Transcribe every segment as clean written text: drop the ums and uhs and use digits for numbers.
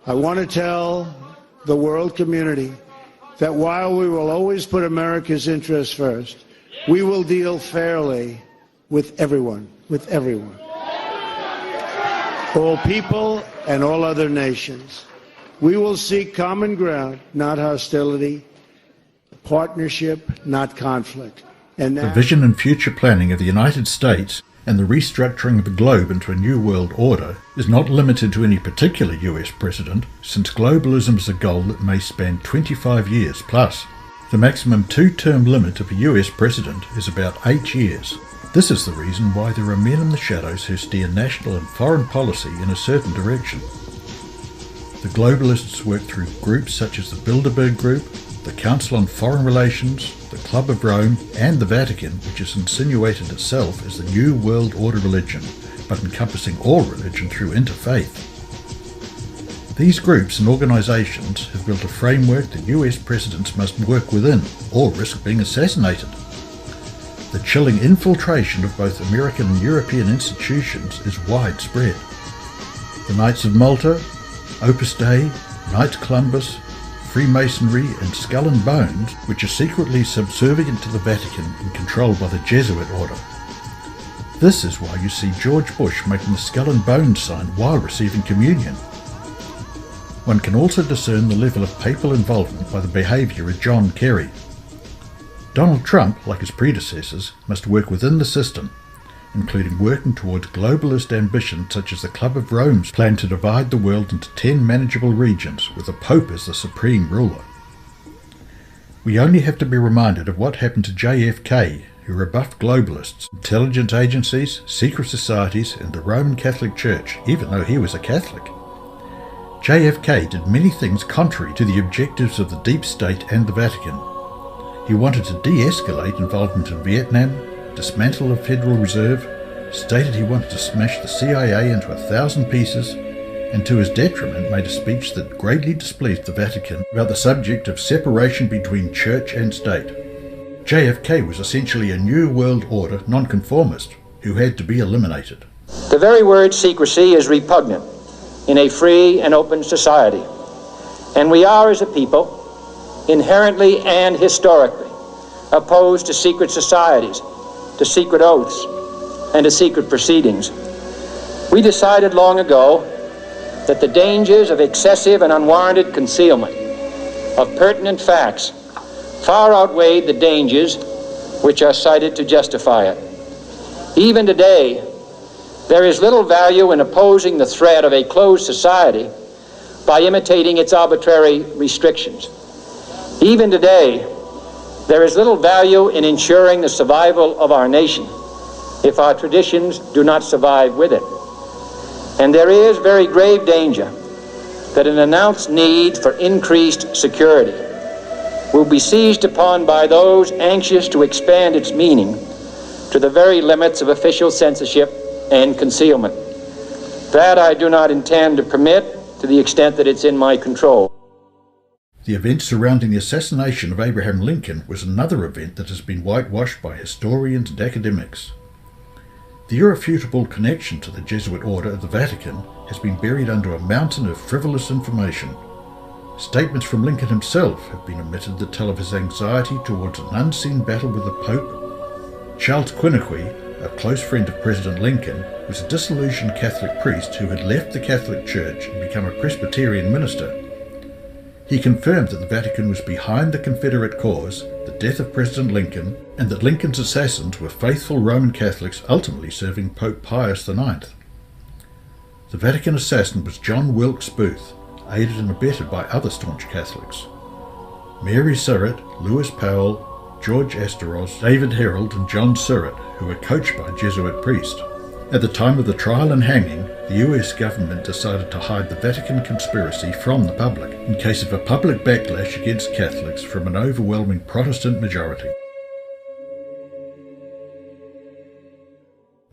I want to tell the world community that while we will always put America's interests first, we will deal fairly with everyone, all people and all other nations. We will seek common ground, not hostility, partnership, not conflict. And the vision and future planning of the United States and the restructuring of the globe into a new world order is not limited to any particular US president, since globalism is a goal that may span 25 years plus. The maximum two-term limit of a US president is about 8 years. This is the reason why there are men in the shadows who steer national and foreign policy in a certain direction. The globalists work through groups such as the Bilderberg Group, the Council on Foreign Relations, the Club of Rome, and the Vatican, which has insinuated itself as the New World Order religion, but encompassing all religion through interfaith. These groups and organisations have built a framework that US presidents must work within, or risk being assassinated. The chilling infiltration of both American and European institutions is widespread. The Knights of Malta, Opus Dei, Knights Columbus, Freemasonry and Skull and Bones, which are secretly subservient to the Vatican and controlled by the Jesuit order. This is why you see George Bush making the Skull and Bones sign while receiving communion. One can also discern the level of papal involvement by the behaviour of John Kerry. Donald Trump, like his predecessors, must work within the system, including working towards globalist ambitions such as the Club of Rome's plan to divide the world into 10 manageable regions, with the Pope as the supreme ruler. We only have to be reminded of what happened to JFK, who rebuffed globalists, intelligence agencies, secret societies, and the Roman Catholic Church, even though he was a Catholic. JFK did many things contrary to the objectives of the deep state and the Vatican. He wanted to de-escalate involvement in Vietnam, dismantle the Federal Reserve, stated he wanted to smash the CIA into 1,000 pieces, and to his detriment made a speech that greatly displeased the Vatican about the subject of separation between church and state. JFK was essentially a New World Order nonconformist who had to be eliminated. The very word secrecy is repugnant in a free and open society, and we are, as a people, inherently and historically opposed to secret societies, to secret oaths, and to secret proceedings. We decided long ago that the dangers of excessive and unwarranted concealment of pertinent facts far outweighed the dangers which are cited to justify it. Even today, there is little value in opposing the threat of a closed society by imitating its arbitrary restrictions. Even today, there is little value in ensuring the survival of our nation if our traditions do not survive with it. And there is very grave danger that an announced need for increased security will be seized upon by those anxious to expand its meaning to the very limits of official censorship and concealment. That I do not intend to permit to the extent that it's in my control. The event surrounding the assassination of Abraham Lincoln was another event that has been whitewashed by historians and academics. The irrefutable connection to the Jesuit order at the Vatican has been buried under a mountain of frivolous information. Statements from Lincoln himself have been omitted that tell of his anxiety towards an unseen battle with the Pope. Charles Quinniqui, a close friend of President Lincoln, was a disillusioned Catholic priest who had left the Catholic Church and become a Presbyterian minister. He confirmed that the Vatican was behind the Confederate cause, the death of President Lincoln, and that Lincoln's assassins were faithful Roman Catholics ultimately serving Pope Pius IX. The Vatican assassin was John Wilkes Booth, aided and abetted by other staunch Catholics. Mary Surratt, Lewis Powell, George Asteros, David Herold and John Surratt, who were coached by a Jesuit priest. At the time of the trial and hanging, the US government decided to hide the Vatican conspiracy from the public, in case of a public backlash against Catholics from an overwhelming Protestant majority.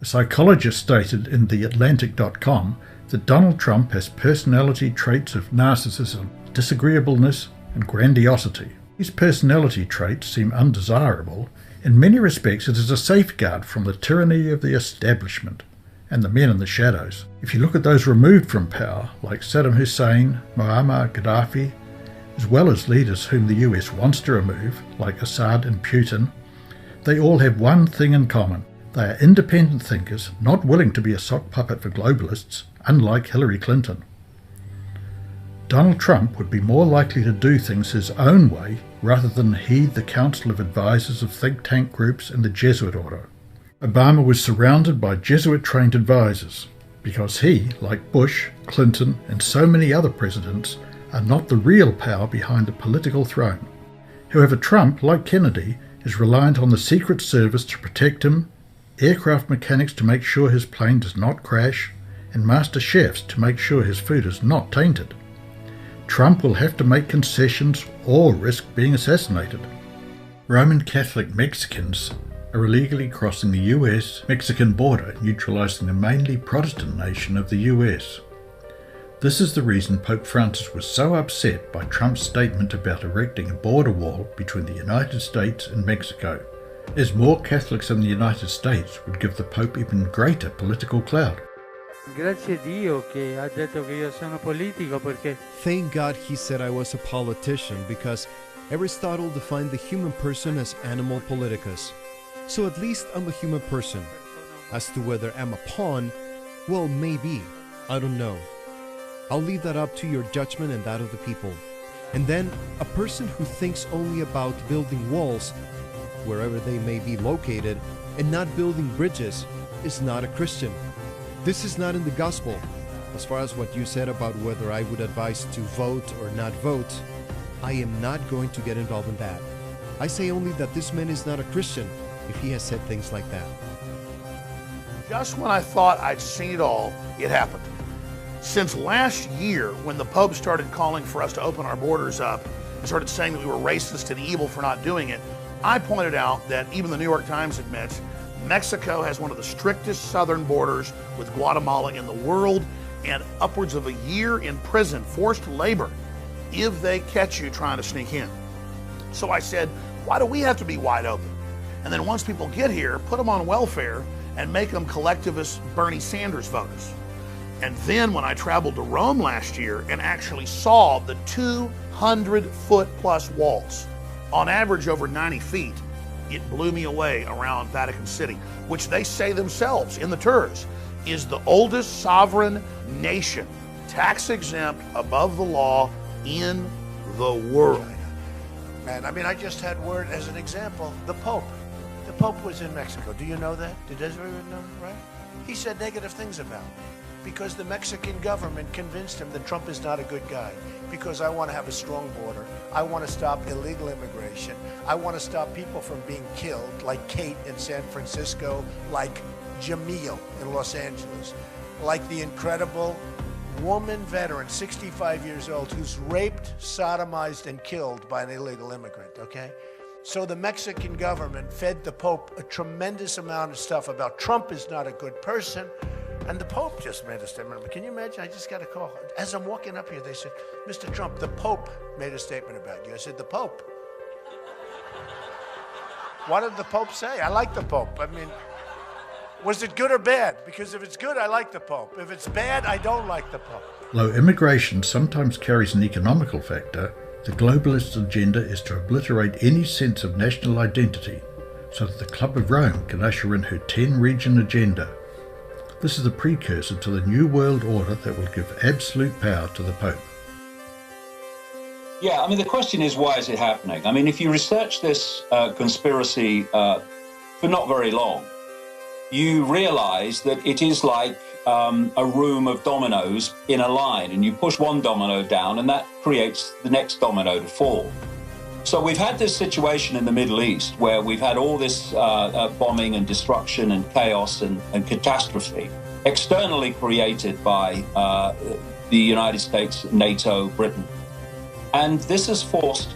A psychologist stated in TheAtlantic.com that Donald Trump has personality traits of narcissism, disagreeableness, and grandiosity. These personality traits seem undesirable. In many respects, it is a safeguard from the tyranny of the establishment, and the men in the shadows. If you look at those removed from power, like Saddam Hussein, Muammar Gaddafi, as well as leaders whom the US wants to remove, like Assad and Putin, they all have one thing in common. They are independent thinkers, not willing to be a sock puppet for globalists, unlike Hillary Clinton. Donald Trump would be more likely to do things his own way rather than heed the counsel of advisors of think tank groups and the Jesuit order. Obama was surrounded by Jesuit-trained advisors because he, like Bush, Clinton, and so many other presidents, are not the real power behind the political throne. However, Trump, like Kennedy, is reliant on the Secret Service to protect him, aircraft mechanics to make sure his plane does not crash, and master chefs to make sure his food is not tainted. Trump will have to make concessions or risk being assassinated. Roman Catholic Mexicans are illegally crossing the US-Mexican border, neutralizing the mainly Protestant nation of the US. This is the reason Pope Francis was so upset by Trump's statement about erecting a border wall between the United States and Mexico, as more Catholics in the United States would give the Pope even greater political clout. Grazie Dio che ha detto che io sono politico perché... Thank God he said I was a politician, because Aristotle defined the human person as animal politicus. So at least I'm a human person. As to whether I'm a pawn, well, maybe. I don't know. I'll leave that up to your judgment and that of the people. And then, a person who thinks only about building walls, wherever they may be located, and not building bridges, is not a Christian. This is not in the gospel. As far as what you said about whether I would advise to vote or not vote, I am not going to get involved in that. I say only that this man is not a Christian if he has said things like that. Just when I thought I'd seen it all, it happened. Since last year, when the Pope started calling for us to open our borders up and started saying that we were racist and evil for not doing it, I pointed out that even the New York Times admits Mexico has one of the strictest southern borders with Guatemala in the world, and upwards of a year in prison, forced labor, if they catch you trying to sneak in. So I said, why do we have to be wide open? And then once people get here, put them on welfare and make them collectivist Bernie Sanders voters. And then when I traveled to Rome last year and actually saw the 200-foot plus walls, on average over 90 feet, it blew me away around Vatican City, which they say themselves in the tours is the oldest sovereign nation, tax exempt, above the law in the world. And I mean, I just had word as an example, the Pope. The Pope was in Mexico. Do you know that? Did everyone know, right? He said negative things about me because the Mexican government convinced him that Trump is not a good guy, because I want to have a strong border. I want to stop illegal immigration. I want to stop people from being killed, like Kate in San Francisco, like Jamil in Los Angeles, like the incredible woman veteran, 65 years old, who's raped, sodomized, and killed by an illegal immigrant, okay? So the Mexican government fed the Pope a tremendous amount of stuff about Trump is not a good person, and the Pope just made a statement. Can you imagine? I just got a call. As I'm walking up here, they said, Mr. Trump, the Pope made a statement about you. I said, the Pope? What did the Pope say? I like the Pope. I mean, was it good or bad? Because if it's good, I like the Pope. If it's bad, I don't like the Pope. Though immigration sometimes carries an economical factor, the globalist agenda is to obliterate any sense of national identity so that the Club of Rome can usher in her 10-region agenda. This is the precursor to the New World Order that will give absolute power to the Pope. Yeah, I mean, the question is, why is it happening? I mean, if you research this conspiracy for not very long, you realize that it is like a room of dominoes in a line, and you push one domino down and that creates the next domino to fall. So we've had this situation in the Middle East where we've had all this bombing and destruction and chaos and catastrophe externally created by the United States, NATO, Britain. And this has forced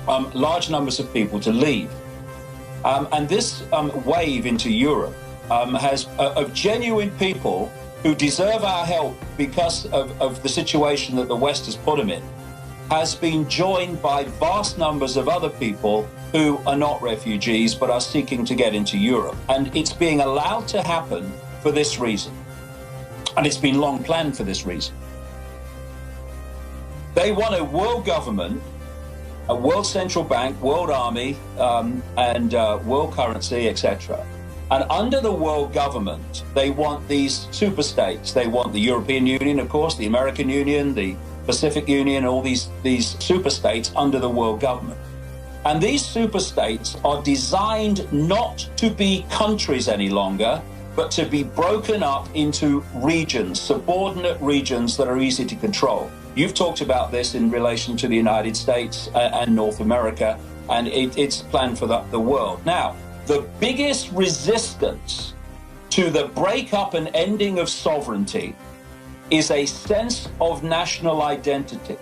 large numbers of people to leave. And this wave into Europe has of genuine people who deserve our help because of the situation that the West has put them in, has been joined by vast numbers of other people who are not refugees but are seeking to get into Europe. And it's being allowed to happen for this reason. And it's been long planned for this reason. They want a world government, a world central bank, world army, and world currency, etc. And under the world government, they want these super states. They want the European Union, of course, the American Union, the Pacific Union, all these super states under the world government. And these super states are designed not to be countries any longer, but to be broken up into regions, subordinate regions that are easy to control. You've talked about this in relation to the United States and North America, and it's planned for the world. Now, the biggest resistance to the breakup and ending of sovereignty is a sense of national identity.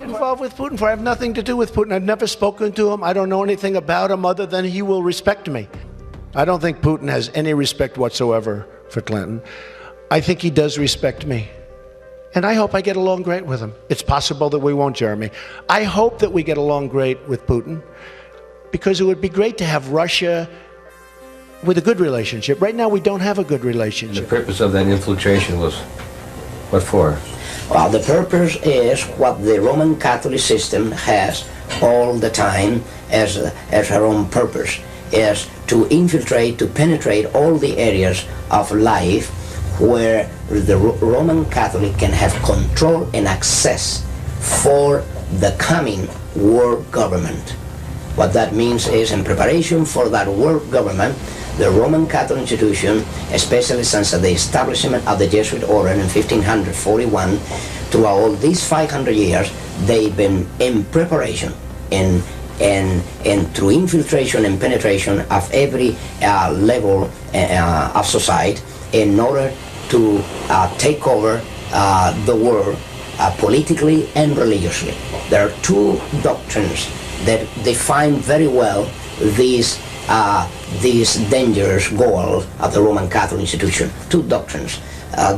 Involved with Putin for I have nothing to do with Putin. I've never spoken to him. I don't know anything about him other than he will respect me. I don't think Putin has any respect whatsoever for Clinton. I think he does respect me. And I hope I get along great with him. It's possible that we won't, Jeremy. I hope that we get along great with Putin, because it would be great to have Russia with a good relationship. Right now, we don't have a good relationship. The purpose of that infiltration was what for? Well, the purpose is what the Roman Catholic system has all the time as her own purpose, is to infiltrate, to penetrate all the areas of life where the Roman Catholic can have control and access for the coming world government. What that means is, in preparation for that world government, the Roman Catholic institution, especially since the establishment of the Jesuit order in 1541, throughout all these 500 years, they've been in preparation and through infiltration and penetration of every level of society in order to take over the world politically and religiously. There are two doctrines that define very well these dangerous goals of the Roman Catholic institution. Two doctrines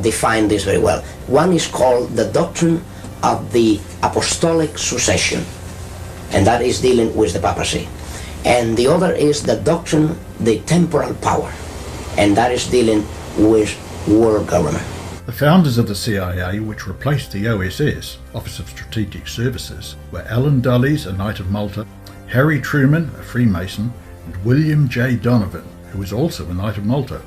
define this very well. One is called the doctrine of the apostolic succession, and that is dealing with the papacy. And the other is the doctrine, the temporal power, and that is dealing with world government. The founders of the CIA, which replaced the OSS, Office of Strategic Services, were Alan Dulles, a Knight of Malta, Harry Truman, a Freemason, and William J. Donovan, who was also a Knight of Malta.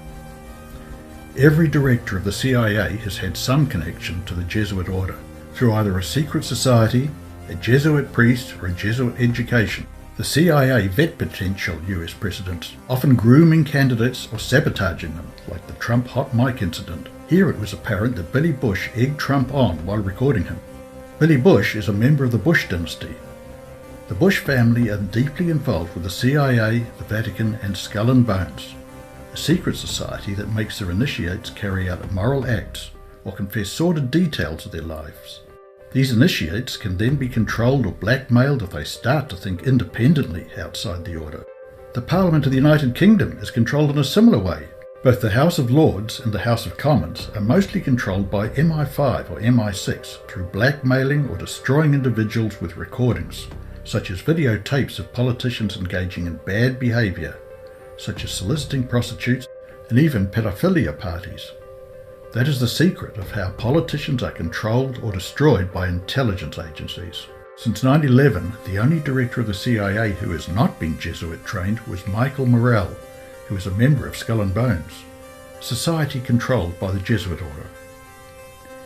Every director of the CIA has had some connection to the Jesuit order, through either a secret society, a Jesuit priest, or a Jesuit education. The CIA vet potential US presidents, often grooming candidates or sabotaging them, like the Trump hot mic incident. Here it was apparent that Billy Bush egged Trump on while recording him. Billy Bush is a member of the Bush dynasty. The Bush family are deeply involved with the CIA, the Vatican, and Skull and Bones, a secret society that makes their initiates carry out immoral acts or confess sordid details of their lives. These initiates can then be controlled or blackmailed if they start to think independently outside the order. The Parliament of the United Kingdom is controlled in a similar way. Both the House of Lords and the House of Commons are mostly controlled by MI5 or MI6 through blackmailing or destroying individuals with recordings, such as videotapes of politicians engaging in bad behaviour, such as soliciting prostitutes and even pedophilia parties. That is the secret of how politicians are controlled or destroyed by intelligence agencies. Since 9/11, the only director of the CIA who has not been Jesuit trained was Michael Morrell, who is a member of Skull and Bones, a society controlled by the Jesuit order.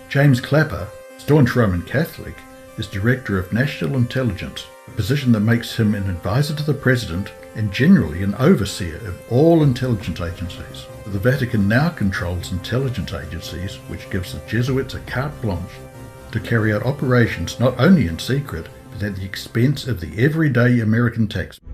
James Clapper, staunch Roman Catholic, is Director of National Intelligence, a position that makes him an advisor to the President and generally an overseer of all intelligence agencies. The Vatican now controls intelligence agencies, which gives the Jesuits a carte blanche to carry out operations not only in secret, but at the expense of the everyday American taxpayer.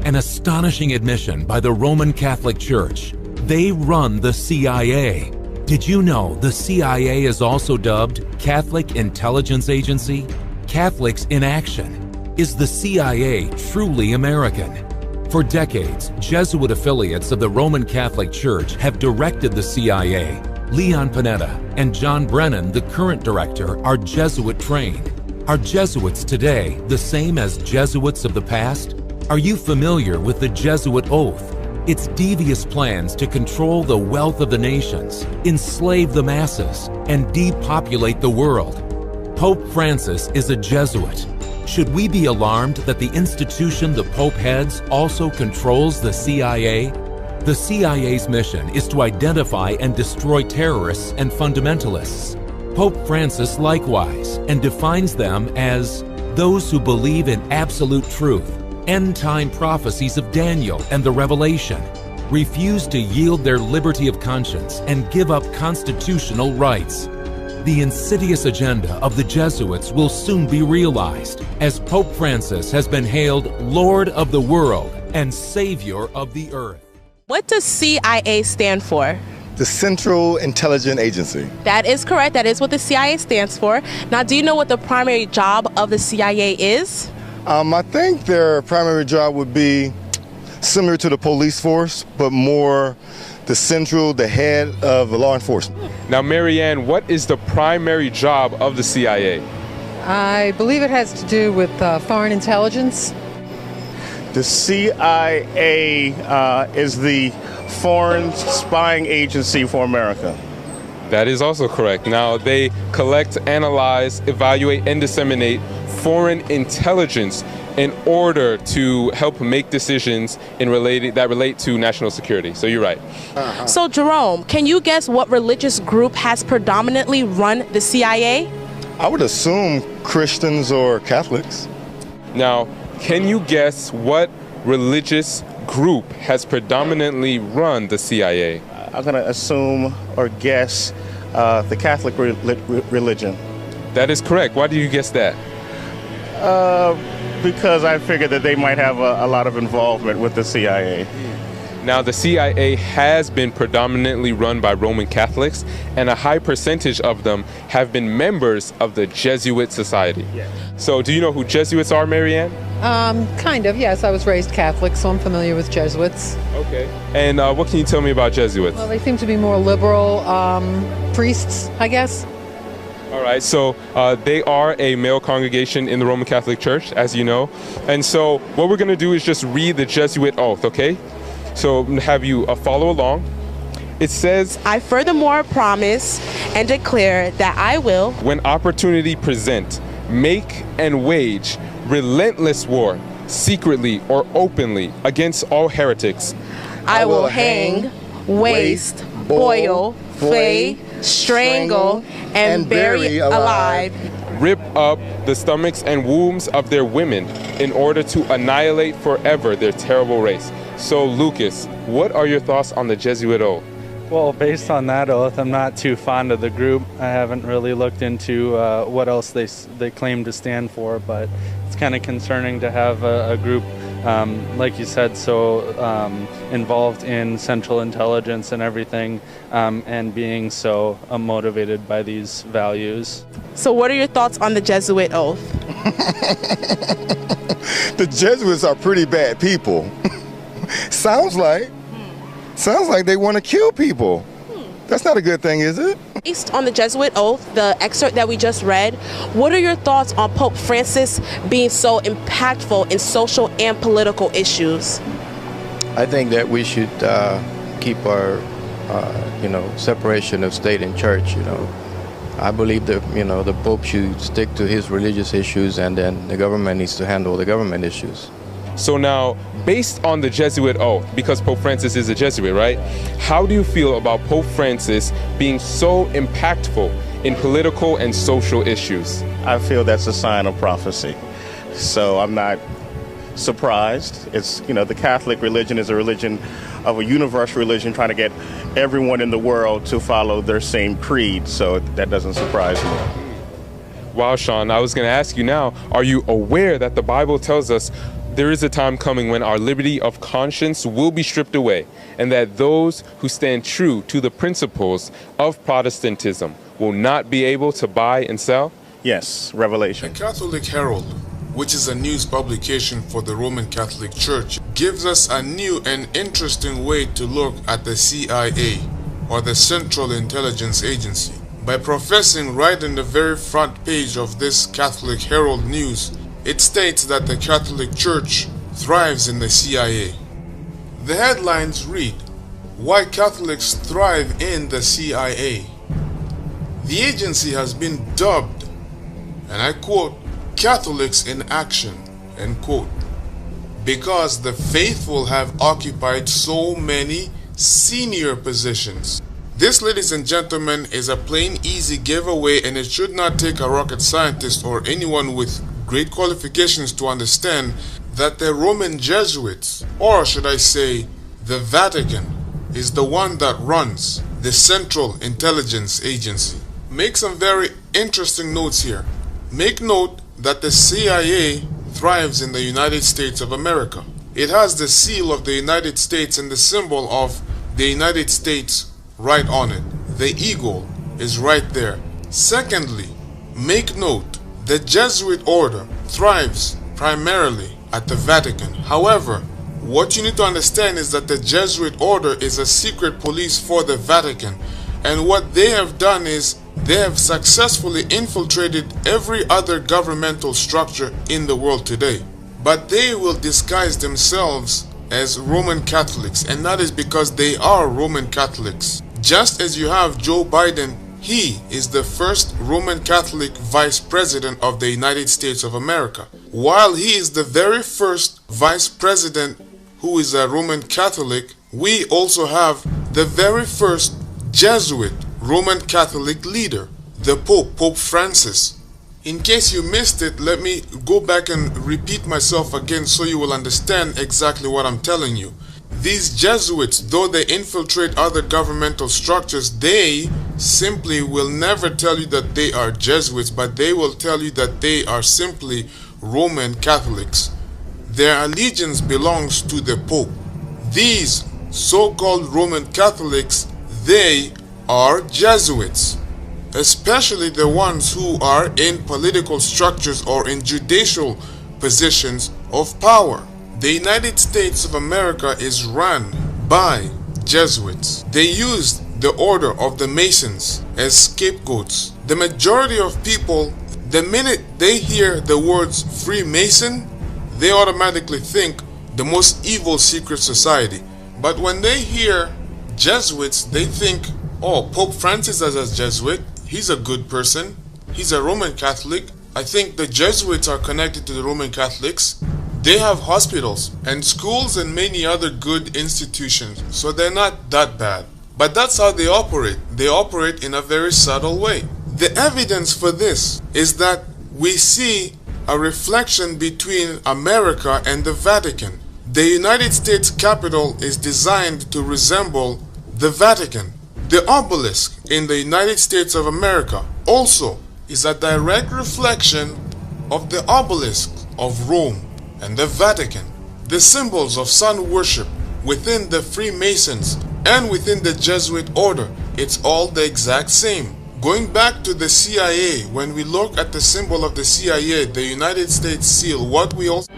An astonishing admission by the Roman Catholic Church. They run the CIA. Did you know the CIA is also dubbed Catholic Intelligence Agency? Catholics in Action. Is the CIA truly American? For decades, Jesuit affiliates of the Roman Catholic Church have directed the CIA. Leon Panetta and John Brennan, the current director, are Jesuit trained. Are Jesuits today the same as Jesuits of the past? Are you familiar with the Jesuit oath? Its devious plans to control the wealth of the nations, enslave the masses, and depopulate the world. Pope Francis is a Jesuit. Should we be alarmed that the institution the Pope heads also controls the CIA? The CIA's mission is to identify and destroy terrorists and fundamentalists. Pope Francis likewise, and defines them as those who believe in absolute truth, end-time prophecies of Daniel and the Revelation, refuse to yield their liberty of conscience, and give up constitutional rights. The insidious agenda of the Jesuits will soon be realized, as Pope Francis has been hailed Lord of the world and Savior of the earth. What does CIA stand for? The Central Intelligence Agency. That is correct. That is what the CIA stands for. Now, do you know what the primary job of the CIA is? I think their primary job would be similar to the police force, but more the head of law enforcement. Now, Marianne, what is the primary job of the CIA? I believe it has to do with foreign intelligence. The CIA is the foreign spying agency for America. That is also correct. Now, they collect, analyze, evaluate, and disseminate foreign intelligence in order to help make decisions that relate to national security. So you're right. So, Jerome, can you guess what religious group has predominantly run the CIA? I would assume Christians or Catholics. Now, can you guess what religious group has predominantly run the CIA? I'm going to assume or guess the Catholic religion. That is correct. Why do you guess that? Because I figured that they might have a lot of involvement with the CIA. Now, the CIA has been predominantly run by Roman Catholics, and a high percentage of them have been members of the Jesuit Society. Yes. So, do you know who Jesuits are, Marianne? Kind of, yes. I was raised Catholic, so I'm familiar with Jesuits. Okay. And what can you tell me about Jesuits? Well, they seem to be more liberal priests, I guess. All right, so they are a male congregation in the Roman Catholic Church, as you know. And so what we're going to do is just read the Jesuit oath, okay? So have you follow along. It says, I furthermore promise and declare that I will, when opportunity present, make and wage relentless war, secretly or openly, against all heretics. I will hang, waste, boil, flay, strangle, and bury alive. Rip up the stomachs and wombs of their women in order to annihilate forever their terrible race. So, Lucas, what are your thoughts on the Jesuit oath? Well, based on that oath, I'm not too fond of the group. I haven't really looked into what else they claim to stand for, but it's kind of concerning to have a group, like you said, so involved in central intelligence and everything, and being so motivated by these values. So what are your thoughts on the Jesuit oath? The Jesuits are pretty bad people. Sounds like they want to kill people. That's not a good thing, is it? Based on the Jesuit oath, the excerpt that we just read, what are your thoughts on Pope Francis being so impactful in social and political issues? I think that we should keep our, separation of state and church. I believe that the Pope should stick to his religious issues, and then the government needs to handle the government issues. So now, based on the Jesuit oath, because Pope Francis is a Jesuit, right? How do you feel about Pope Francis being so impactful in political and social issues? I feel that's a sign of prophecy. So I'm not surprised. It's, the Catholic religion is a religion of a universal religion trying to get everyone in the world to follow their same creed. So that doesn't surprise me. Wow, Sean, I was going to ask you now, are you aware that the Bible tells us there is a time coming when our liberty of conscience will be stripped away, and that those who stand true to the principles of Protestantism will not be able to buy and sell? Yes, Revelation. The Catholic Herald, which is a news publication for the Roman Catholic Church, gives us a new and interesting way to look at the CIA, or the Central Intelligence Agency. by professing right in the very front page of this Catholic Herald News, it states that the Catholic Church thrives in the CIA. The headlines read, "Why Catholics Thrive in the CIA." The agency has been dubbed, and I quote, "Catholics in action," end quote, because the faithful have occupied so many senior positions. This, ladies and gentlemen, is a plain easy giveaway, and it should not take a rocket scientist or anyone with great qualifications to understand that the Roman Jesuits, or should I say the Vatican, is the one that runs the Central Intelligence Agency. Make some very interesting notes here. Make note that the CIA thrives in the United States of America. It has the seal of the United States and the symbol of the United States right on it. The eagle is right there. Secondly, make note, the Jesuit order thrives primarily at the Vatican. However, what you need to understand is that the Jesuit order is a secret police for the Vatican, and what they have done is they have successfully infiltrated every other governmental structure in the world today. But they will disguise themselves as Roman Catholics, and that is because they are Roman Catholics. Just as you have Joe Biden, he is the first Roman Catholic Vice President of the United States of America. While he is the very first Vice President who is a Roman Catholic, we also have the very first Jesuit Roman Catholic leader, the Pope, Pope Francis. In case you missed it, let me go back and repeat myself again so you will understand exactly what I'm telling you. These Jesuits, though they infiltrate other governmental structures, they simply will never tell you that they are Jesuits, but they will tell you that they are simply Roman Catholics. Their allegiance belongs to the Pope. These so-called Roman Catholics, they are Jesuits, especially the ones who are in political structures or in judicial positions of power. The United States of America is run by Jesuits. They used the order of the Masons as scapegoats. The majority of people, the minute they hear the words Freemason, they automatically think the most evil secret society. But when they hear Jesuits, they think, oh, Pope Francis is a Jesuit, he's a good person, he's a Roman Catholic. I think the Jesuits are connected to the Roman Catholics. They have hospitals and schools and many other good institutions, so they're not that bad. But that's how they operate. They operate in a very subtle way. The evidence for this is that we see a reflection between America and the Vatican. The United States Capitol is designed to resemble the Vatican. The obelisk in the United States of America also is a direct reflection of the obelisk of Rome and the Vatican. The symbols of sun worship within the Freemasons and within the Jesuit order, it's all the exact same. Going back to the CIA, when we look at the symbol of the CIA, the United States seal, what we also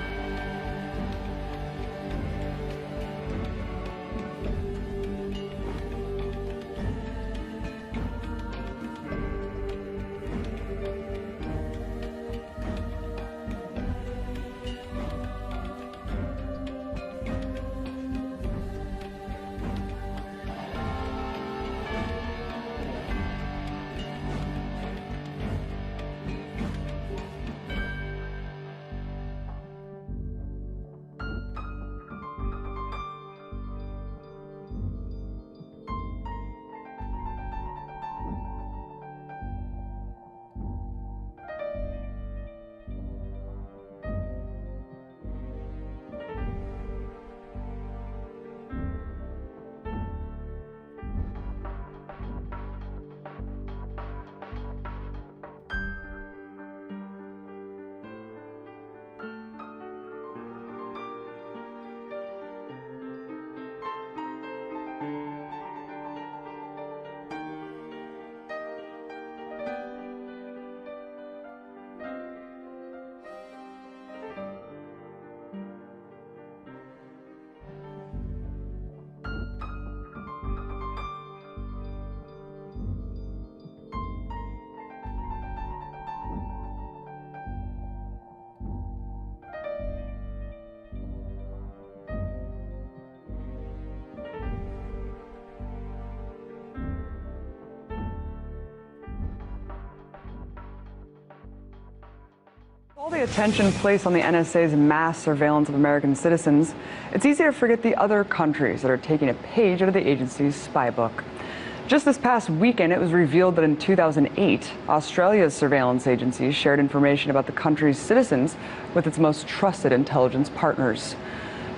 The attention placed on the NSA's mass surveillance of American citizens, it's easy to forget the other countries that are taking a page out of the agency's spy book. Just this past weekend, it was revealed that in 2008, Australia's surveillance agency shared information about the country's citizens with its most trusted intelligence partners.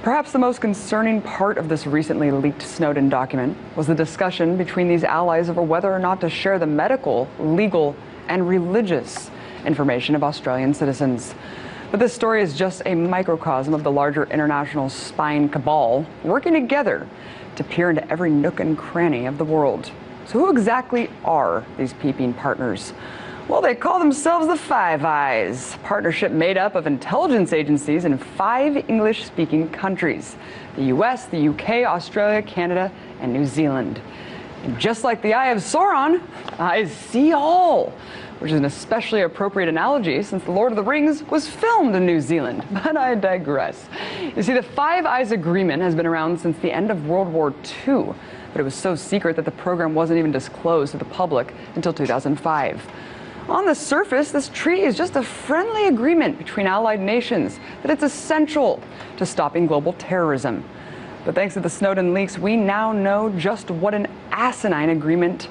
Perhaps the most concerning part of this recently leaked Snowden document was the discussion between these allies over whether or not to share the medical, legal, and religious information of Australian citizens. But this story is just a microcosm of the larger international spying cabal working together to peer into every nook and cranny of the world. So who exactly are these peeping partners? Well, they call themselves the Five Eyes, a partnership made up of intelligence agencies in 5 English-speaking countries: the US, the UK, Australia, Canada, and New Zealand. And just like the Eye of Sauron, eyes see all, which is an especially appropriate analogy since The Lord of the Rings was filmed in New Zealand. But I digress. You see, the Five Eyes Agreement has been around since the end of World War II, but it was so secret that the program wasn't even disclosed to the public until 2005. On the surface, this treaty is just a friendly agreement between allied nations that it's essential to stopping global terrorism. But thanks to the Snowden leaks, we now know just what an asinine agreement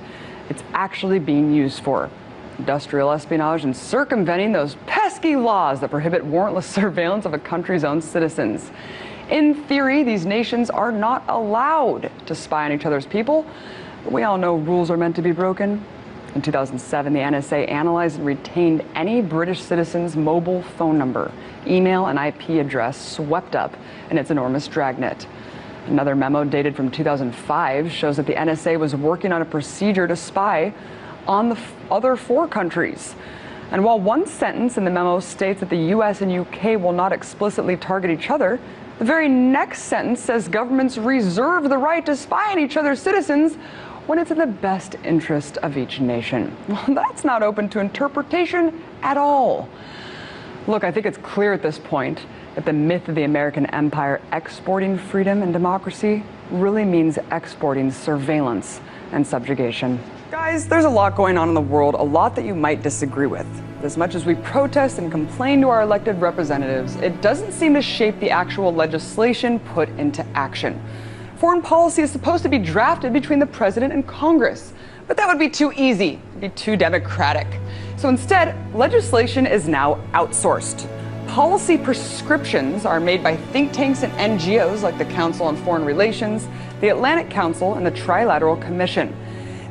it's actually being used for: industrial espionage and circumventing those pesky laws that prohibit warrantless surveillance of a country's own citizens. In theory, these nations are not allowed to spy on each other's people, but we all know rules are meant to be broken. In 2007, the NSA analyzed and retained any British citizen's mobile phone number, email, and IP address swept up in its enormous dragnet. Another memo dated from 2005 shows that the NSA was working on a procedure to spy on the other 4 countries. And while one sentence in the memo states that the US and UK will not explicitly target each other, the very next sentence says governments reserve the right to spy on each other's citizens when it's in the best interest of each nation. Well, that's not open to interpretation at all. Look, I think it's clear at this point that the myth of the American empire exporting freedom and democracy really means exporting surveillance and subjugation. Guys, there's a lot going on in the world, a lot that you might disagree with. But as much as we protest and complain to our elected representatives, it doesn't seem to shape the actual legislation put into action. Foreign policy is supposed to be drafted between the president and Congress, but that would be too easy, it'd be too democratic. So instead, legislation is now outsourced. Policy prescriptions are made by think tanks and NGOs like the Council on Foreign Relations, the Atlantic Council, and the Trilateral Commission.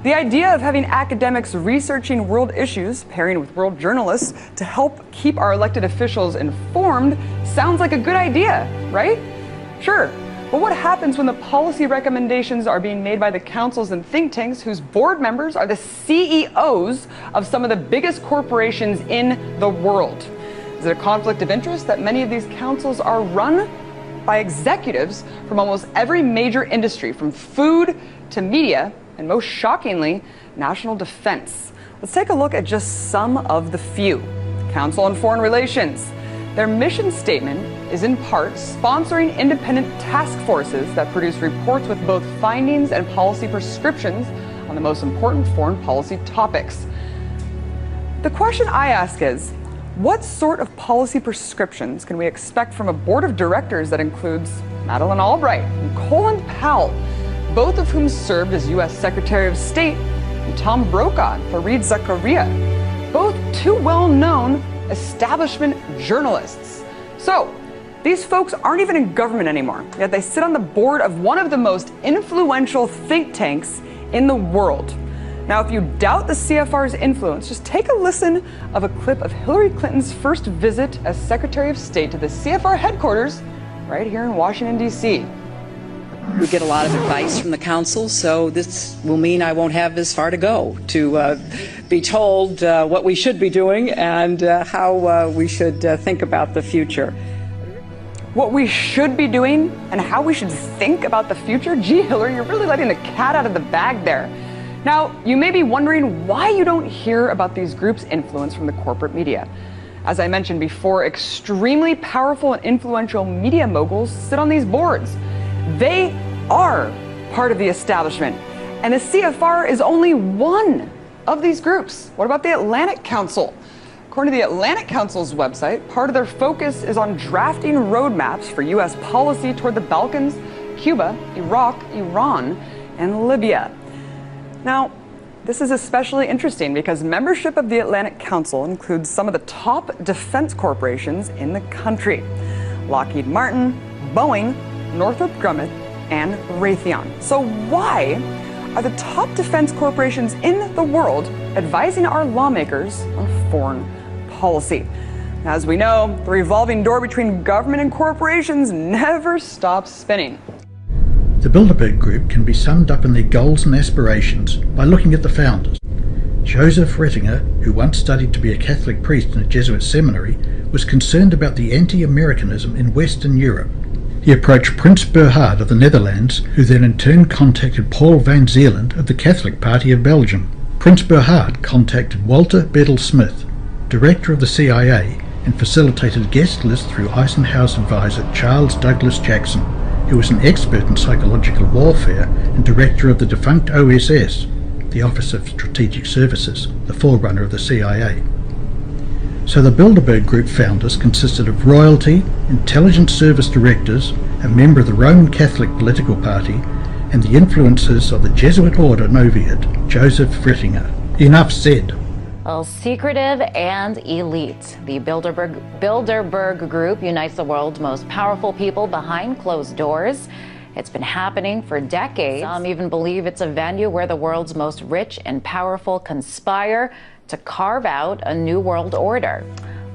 The idea of having academics researching world issues, pairing with world journalists to help keep our elected officials informed sounds like a good idea, right? Sure. But what happens when the policy recommendations are being made by the councils and think tanks whose board members are the CEOs of some of the biggest corporations in the world? Is it a conflict of interest that many of these councils are run by executives from almost every major industry, from food to media, and most shockingly, national defense? Let's take a look at just some of the few. Council on Foreign Relations. Their mission statement is in part sponsoring independent task forces that produce reports with both findings and policy prescriptions on the most important foreign policy topics. The question I ask is, what sort of policy prescriptions can we expect from a board of directors that includes Madeleine Albright and Colin Powell, both of whom served as U.S. Secretary of State, and Tom Brokaw and Fareed Zakaria, both two well-known establishment journalists? So, these folks aren't even in government anymore, yet they sit on the board of one of the most influential think tanks in the world. Now, if you doubt the CFR's influence, just take a listen of a clip of Hillary Clinton's first visit as Secretary of State to the CFR headquarters right here in Washington, D.C. We get a lot of advice from the council, so this will mean I won't have as far to go to be told what we should be doing and how we should think about the future. What we should be doing and how we should think about the future? Gee, Hillary, you're really letting the cat out of the bag there. Now, you may be wondering why you don't hear about these groups' influence from the corporate media. As I mentioned before, extremely powerful and influential media moguls sit on these boards. They are part of the establishment, and the CFR is only one of these groups. What about the Atlantic Council? According to the Atlantic Council's website, part of their focus is on drafting roadmaps for U.S. policy toward the Balkans, Cuba, Iraq, Iran, and Libya. Now, this is especially interesting because membership of the Atlantic Council includes some of the top defense corporations in the country: Lockheed Martin, Boeing, Northrop Grumman, and Raytheon. So why are the top defense corporations in the world advising our lawmakers on foreign policy? As we know, the revolving door between government and corporations never stops spinning. The Bilderberg Group can be summed up in their goals and aspirations by looking at the founders. Joseph Ratzinger, who once studied to be a Catholic priest in a Jesuit seminary, was concerned about the anti-Americanism in Western Europe. He approached Prince Berhard of the Netherlands, who then in turn contacted Paul van Zeeland of the Catholic Party of Belgium. Prince Berhard contacted Walter Bedell Smith, director of the CIA, and facilitated guest lists through Eisenhower's advisor Charles Douglas Jackson, who was an expert in psychological warfare and director of the defunct OSS, the Office of Strategic Services, the forerunner of the CIA. So the Bilderberg Group founders consisted of royalty, intelligence service directors, a member of the Roman Catholic political party, and the influences of the Jesuit order Novitiate, Joseph Ratzinger. Enough said. Well, secretive and elite. The Bilderberg Group unites the world's most powerful people behind closed doors. It's been happening for decades. Some even believe it's a venue where the world's most rich and powerful conspire to carve out a new world order.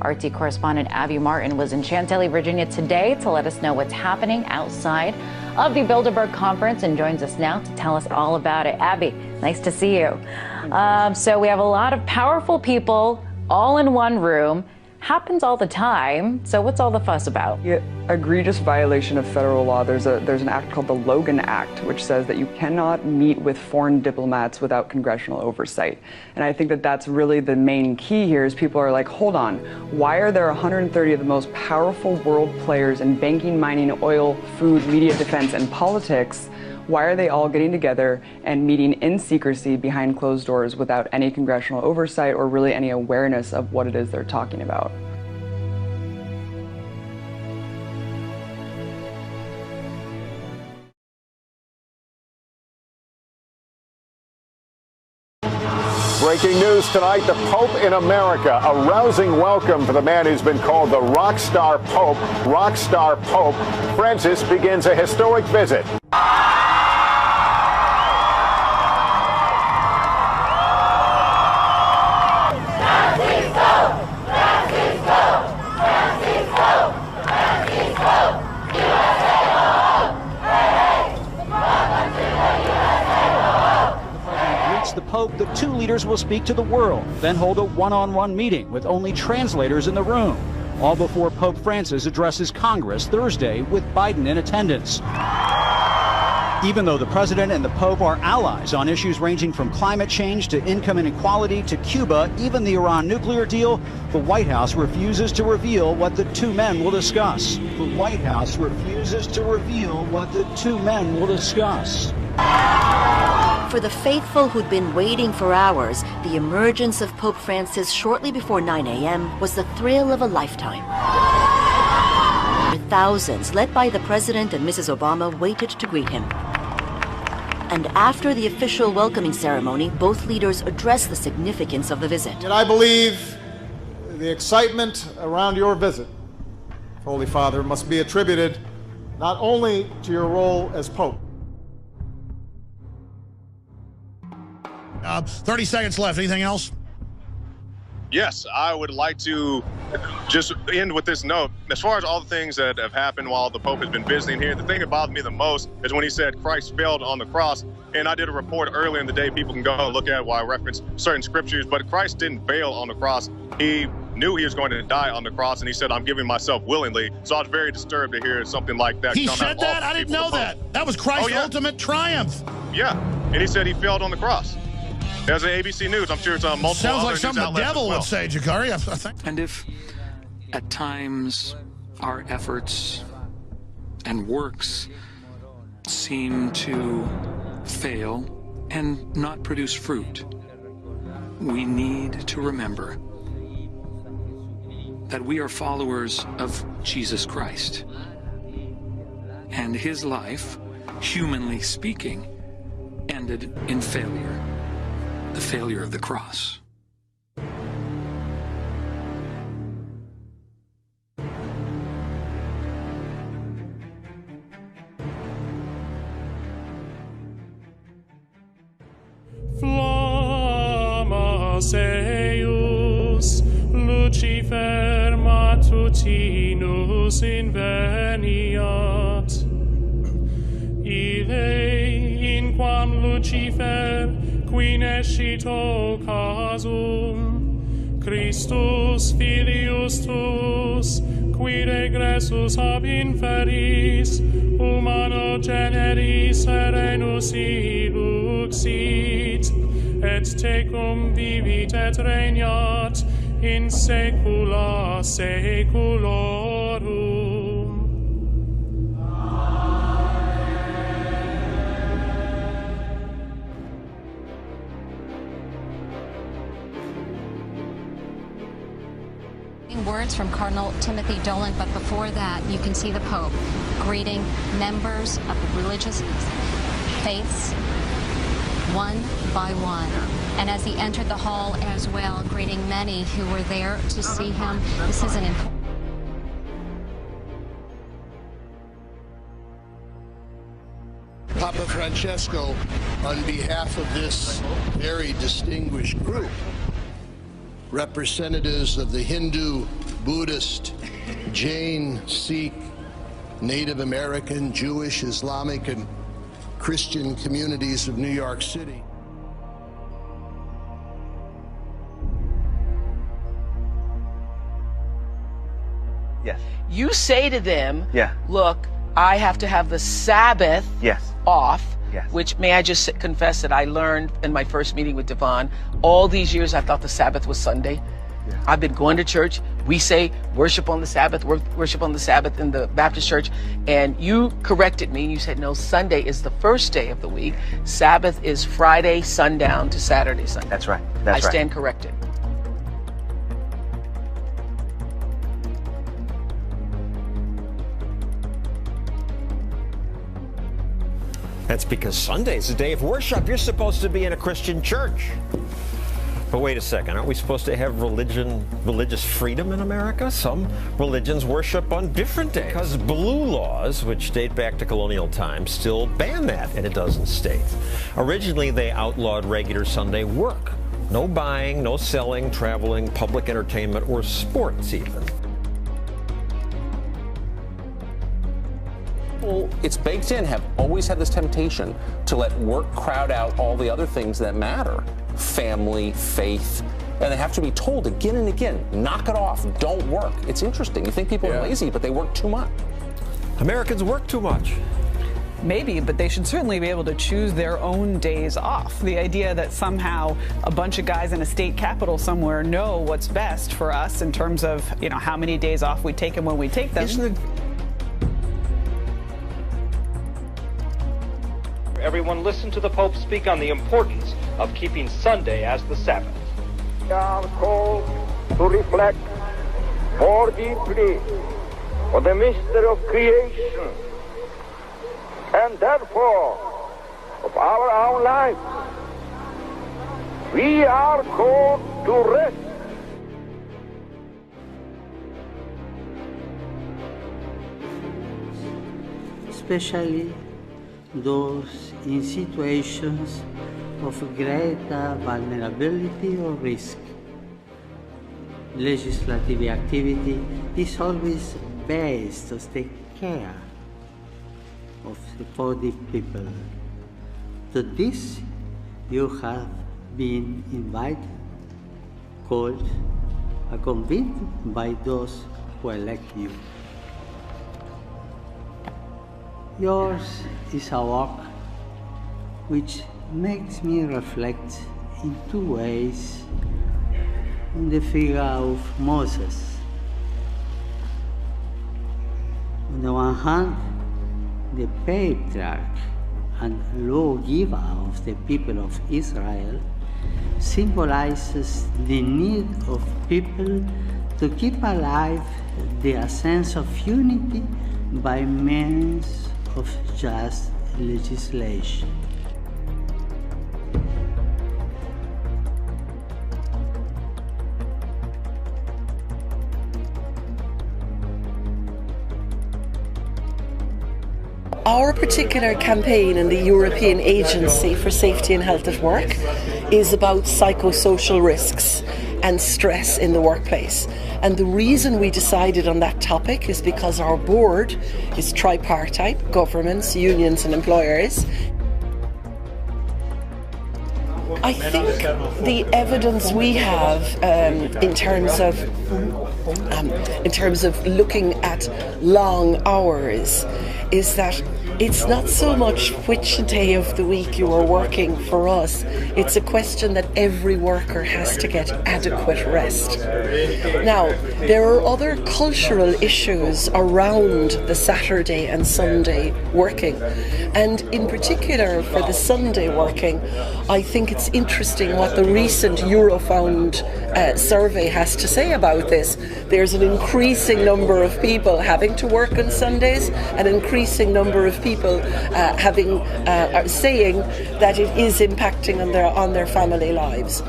RT correspondent Abby Martin was in Chantilly, Virginia today to let us know what's happening outside of the Bilderberg Conference and joins us now to tell us all about it. Abby, nice to see you. So we have a lot of powerful people all in one room. Happens all the time. So what's all the fuss about? Yeah, egregious violation of federal law. There's an act called the Logan Act, which says that you cannot meet with foreign diplomats without congressional oversight. And I think that that's really the main key here is people are like, hold on, why are there 130 of the most powerful world players in banking, mining, oil, food, media, defense, and politics? Why are they all getting together and meeting in secrecy behind closed doors without any congressional oversight or really any awareness of what it is they're talking about? Breaking news tonight, the Pope in America. A rousing welcome for the man who's been called the rock star Pope. Rock star Pope Francis begins a historic visit. The Pope, the two leaders will speak to the world, then hold a one-on-one meeting with only translators in the room, all before Pope Francis addresses Congress Thursday with Biden in attendance. Even though the president and the Pope are allies on issues ranging from climate change to income inequality to Cuba, even the Iran nuclear deal, the White House refuses to reveal what the two men will discuss. The White House refuses to reveal what the two men will discuss. For the faithful who'd been waiting for hours, the emergence of Pope Francis shortly before 9 a.m. was the thrill of a lifetime. Thousands, led by the President and Mrs. Obama, waited to greet him. And after the official welcoming ceremony, both leaders addressed the significance of the visit. Yet I believe the excitement around your visit, Holy Father, must be attributed not only to your role as Pope. 30 seconds left. Anything else? Yes, I would like to just end with this note. As far as all the things that have happened while the Pope has been visiting here, the thing that bothered me the most is when he said Christ failed on the cross. And I did a report earlier in the day, people can go and look at while I reference certain scriptures, but Christ didn't fail on the cross. He knew he was going to die on the cross, and he said, I'm giving myself willingly. So I was very disturbed to hear something like that. He said that? I didn't know that. That was Christ's ultimate triumph. Yeah, and he said he failed on the cross. There's an ABC News. I'm sure it's on multiple Sounds other like news something the outlets devil as well. would say, Jakari. I think. And if at times our efforts and works seem to fail and not produce fruit, we need to remember that we are followers of Jesus Christ. And his life, humanly speaking, ended in failure, the failure of the cross. Flammas eius, Lucifer matutinus inveniat. Ille in quam Lucifer qui nescito casum, Christus filius tuus, qui regressus ab inferis, humano generis serenus iluxit, et tecum vivit et regnat in saecula saeculorum. Words from Cardinal Timothy Dolan, but before that, you can see the Pope greeting members of the religious faiths one by one. And as he entered the hall as well, greeting many who were there to see him. This is an important. Papa Francesco, on behalf of this very distinguished group, representatives of the Hindu, Buddhist, Jain, Sikh, Native American, Jewish, Islamic, and Christian communities of New York City. Yes. You say to them, Yeah. look, I have to have the Sabbath Yes. off, Yes. which may I just confess that I learned in my first meeting with Devon. All these years I thought the Sabbath was Sunday. Yeah. I've been going to church. We say worship on the Sabbath, worship on the Sabbath in the Baptist church. And you corrected me. You said, no, Sunday is the first day of the week. Sabbath is Friday sundown to Saturday sundown. That's right. That's I right. stand corrected. That's because Sunday is a day of worship. You're supposed to be in a Christian church. But wait a second, aren't we supposed to have religious freedom in America? Some religions worship on different days. Because blue laws, which date back to colonial times, still ban that in a dozen states. Originally, they outlawed regular Sunday work. No buying, no selling, traveling, public entertainment, or sports even. People, it's baked in, have always had this temptation to let work crowd out all the other things that matter. Family, faith, and they have to be told again and again, knock it off, don't work. It's interesting. You think people are lazy, but they work too much. Americans work too much. Maybe, but they should certainly be able to choose their own days off. The idea that somehow a bunch of guys in a state capital somewhere know what's best for us in terms of, you know, how many days off we take and when we take them. Everyone listen to the Pope speak on the importance of keeping Sunday as the Sabbath. We are called to reflect more deeply on the mystery of creation and therefore of our own lives. We are called to rest. Especially those in situations of greater vulnerability or risk. Legislative activity is always based to take care of supportive people. To this you have been invited, called, and convened by those who elect you. Yours is a work which makes me reflect in two ways on the figure of Moses. On the one hand, the patriarch and lawgiver of the people of Israel symbolizes the need of people to keep alive their sense of unity by means of just legislation. Our particular campaign in the European Agency for Safety and Health at Work is about psychosocial risks and stress in the workplace. And the reason we decided on that topic is because our board is tripartite, governments, unions and employers. I think the evidence we have in terms of looking at long hours is that it's not so much which day of the week you are working for us. It's a question that every worker has to get adequate rest. Now, there are other cultural issues around the Saturday and Sunday working. And in particular for the Sunday working, I think it's interesting what the recent Eurofound survey has to say about this. There's an increasing number of people having to work on Sundays, an increasing number of people saying that it is impacting on their family lives.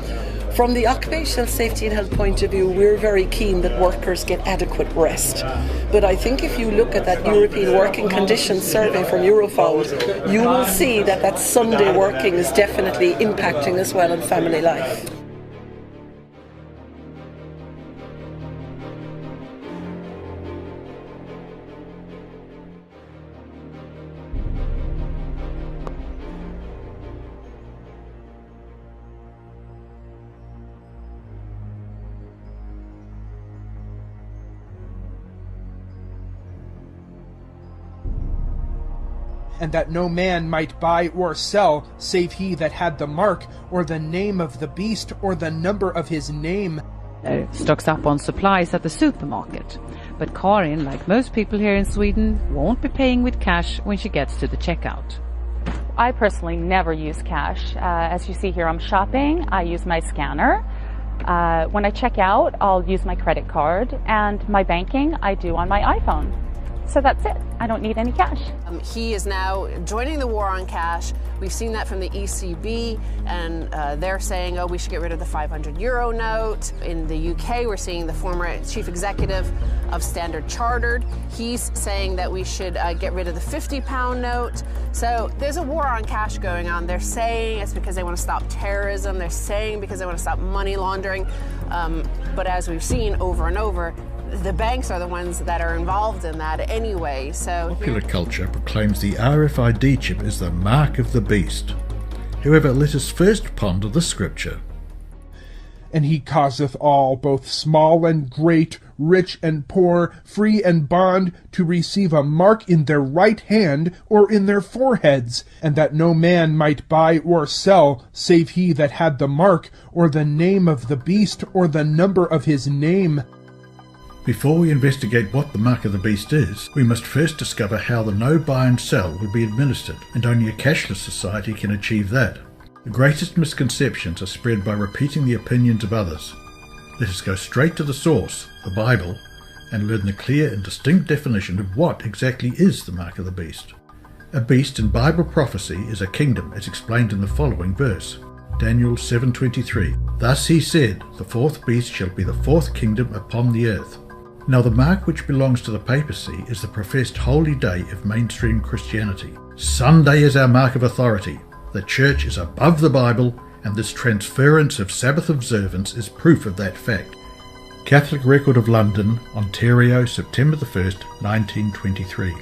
From the occupational safety and health point of view, we're very keen that workers get adequate rest. But I think if you look at that European Working Conditions survey from Eurofound, you will see that Sunday working is definitely impacting as well on family life. And that no man might buy or sell, save he that had the mark, or the name of the beast, or the number of his name. Stocks up on supplies at the supermarket. But Karin, like most people here in Sweden, won't be paying with cash when she gets to the checkout. I personally never use cash. As you see here, I'm shopping. I use my scanner. When I check out, I'll use my credit card, and my banking I do on my iPhone. So that's it. I don't need any cash. He is now joining the war on cash. We've seen that from the ECB, and they're saying, oh, we should get rid of the €500 note. In the UK, we're seeing the former chief executive of Standard Chartered. He's saying that we should get rid of the £50 note. So there's a war on cash going on. They're saying it's because they want to stop terrorism. They're saying because they want to stop money laundering. But as we've seen over and over, the banks are the ones that are involved in that anyway. So popular culture proclaims the RFID chip is the mark of the beast. However, let us first ponder the scripture. And he causeth all, both small and great, rich and poor, free and bond, to receive a mark in their right hand or in their foreheads, and that no man might buy or sell, save he that had the mark, or the name of the beast, or the number of his name. Before we investigate what the mark of the beast is, we must first discover how the no buy and sell will be administered, and only a cashless society can achieve that. The greatest misconceptions are spread by repeating the opinions of others. Let us go straight to the source, the Bible, and learn the clear and distinct definition of what exactly is the mark of the beast. A beast in Bible prophecy is a kingdom, as explained in the following verse. Daniel 7:23. Thus he said, the fourth beast shall be the fourth kingdom upon the earth. Now the mark which belongs to the papacy is the professed holy day of mainstream Christianity. Sunday is our mark of authority. The church is above the Bible, and this transference of Sabbath observance is proof of that fact. Catholic Record of London, Ontario, September the 1st, 1923.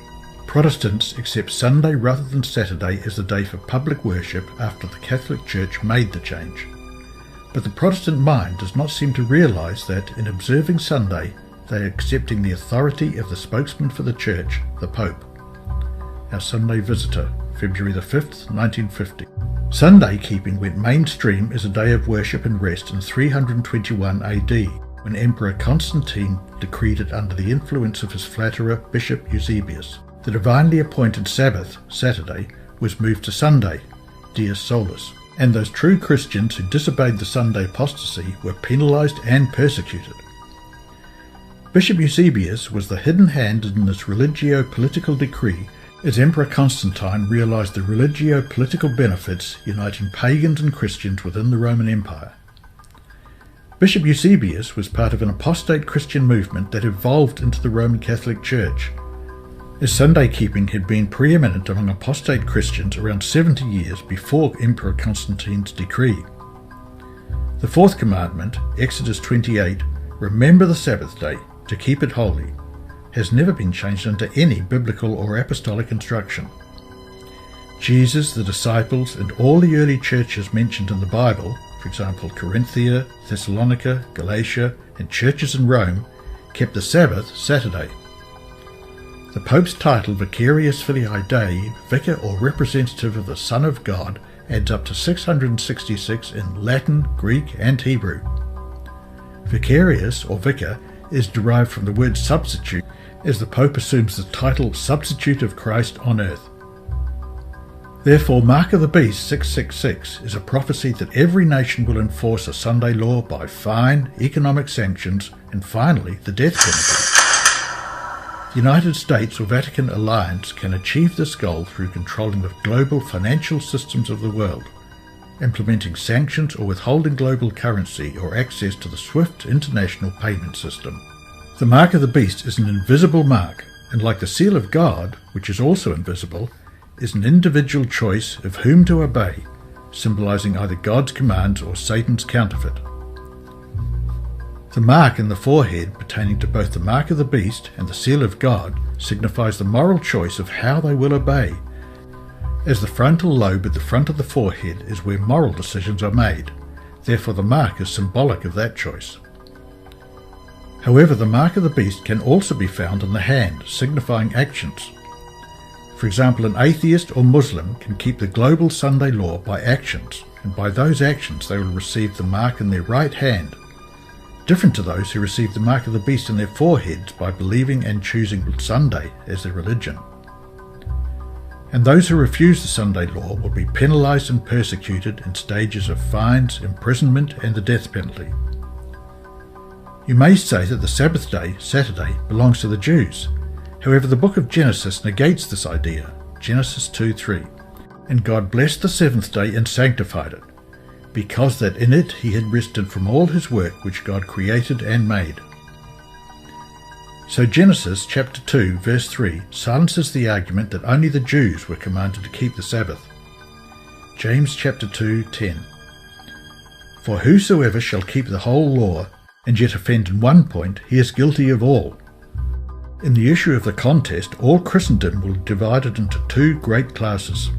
Protestants accept Sunday rather than Saturday as the day for public worship after the Catholic Church made the change. But the Protestant mind does not seem to realise that in observing Sunday, they are accepting the authority of the spokesman for the Church, the Pope. Our Sunday Visitor, February the 5th, 1950. Sunday keeping went mainstream as a day of worship and rest in 321 AD, when Emperor Constantine decreed it under the influence of his flatterer, Bishop Eusebius. The divinely appointed Sabbath, Saturday, was moved to Sunday, Dies Solis, and those true Christians who disobeyed the Sunday apostasy were penalised and persecuted. Bishop Eusebius was the hidden hand in this religio-political decree as Emperor Constantine realised the religio-political benefits uniting pagans and Christians within the Roman Empire. Bishop Eusebius was part of an apostate Christian movement that evolved into the Roman Catholic Church, as Sunday keeping had been preeminent among apostate Christians around 70 years before Emperor Constantine's decree. The fourth commandment, Exodus 28, remember the Sabbath day, to keep it holy, has never been changed under any biblical or apostolic instruction. Jesus, the disciples, and all the early churches mentioned in the Bible, for example Corinthia, Thessalonica, Galatia, and churches in Rome, kept the Sabbath Saturday. The Pope's title Vicarius Filii Dei, vicar or representative of the Son of God, adds up to 666 in Latin, Greek, and Hebrew. Vicarius, or vicar, is derived from the word substitute, as the Pope assumes the title Substitute of Christ on earth. Therefore, Mark of the Beast 666 is a prophecy that every nation will enforce a Sunday law by fine, economic sanctions, and finally the death penalty. The United States or Vatican alliance can achieve this goal through controlling the global financial systems of the world, implementing sanctions or withholding global currency or access to the SWIFT international payment system. The Mark of the Beast is an invisible mark, and like the seal of God, which is also invisible, is an individual choice of whom to obey, symbolizing either God's commands or Satan's counterfeit. The mark in the forehead, pertaining to both the mark of the beast and the seal of God, signifies the moral choice of how they will obey, as the frontal lobe at the front of the forehead is where moral decisions are made. Therefore the mark is symbolic of that choice. However, the mark of the beast can also be found on the hand, signifying actions. For example, an atheist or Muslim can keep the global Sunday law by actions, and by those actions they will receive the mark in their right hand, different to those who receive the mark of the beast in their foreheads by believing and choosing Sunday as their religion. And those who refuse the Sunday law will be penalized and persecuted in stages of fines, imprisonment, and the death penalty. You may say that the Sabbath day, Saturday, belongs to the Jews. However, the book of Genesis negates this idea, Genesis 2:3. And God blessed the seventh day and sanctified it, because that in it he had rested from all his work which God created and made. So Genesis chapter 2 verse 3 silences the argument that only the Jews were commanded to keep the Sabbath. James chapter 2:10. For whosoever shall keep the whole law, and yet offend in one point, he is guilty of all. In the issue of the contest, all Christendom will be divided into two great classes: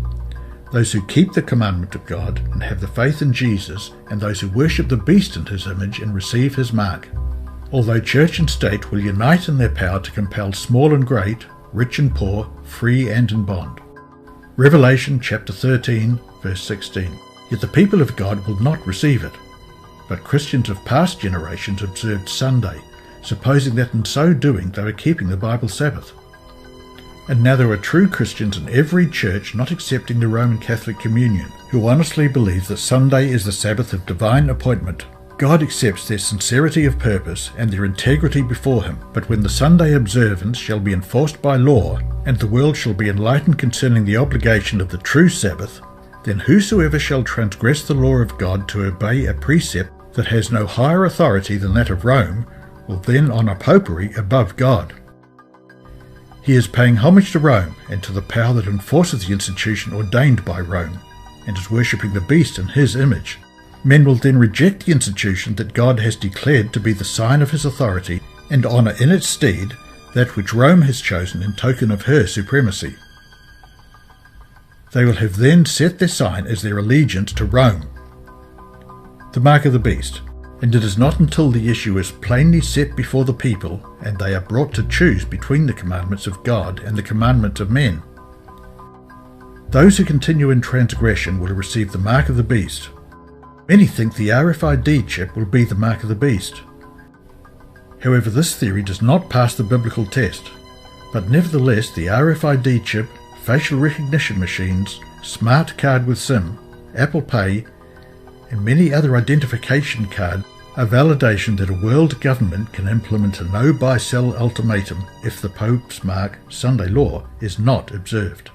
those who keep the commandment of God and have the faith in Jesus, and those who worship the beast in his image and receive his mark. Although church and state will unite in their power to compel small and great, rich and poor, free and in bond. Revelation chapter 13 verse 16. Yet the people of God will not receive it. But Christians of past generations observed Sunday, supposing that in so doing they were keeping the Bible Sabbath. And now there are true Christians in every church not accepting the Roman Catholic Communion, who honestly believe that Sunday is the Sabbath of divine appointment. God accepts their sincerity of purpose and their integrity before him, but when the Sunday observance shall be enforced by law, and the world shall be enlightened concerning the obligation of the true Sabbath, then whosoever shall transgress the law of God to obey a precept that has no higher authority than that of Rome, will then honour popery above God. He is paying homage to Rome and to the power that enforces the institution ordained by Rome, and is worshipping the beast in his image. Men will then reject the institution that God has declared to be the sign of his authority, and honour in its stead that which Rome has chosen in token of her supremacy. They will have then set their sign as their allegiance to Rome, the mark of the beast, and it is not until the issue is plainly set before the people and they are brought to choose between the commandments of God and the commandments of men. Those who continue in transgression will receive the mark of the beast. Many think the RFID chip will be the mark of the beast. However, this theory does not pass the biblical test, but nevertheless the RFID chip, facial recognition machines, smart card with SIM, Apple Pay, and many other identification cards a validation that a world government can implement a no-buy-sell ultimatum if the Pope's mark Sunday law is not observed.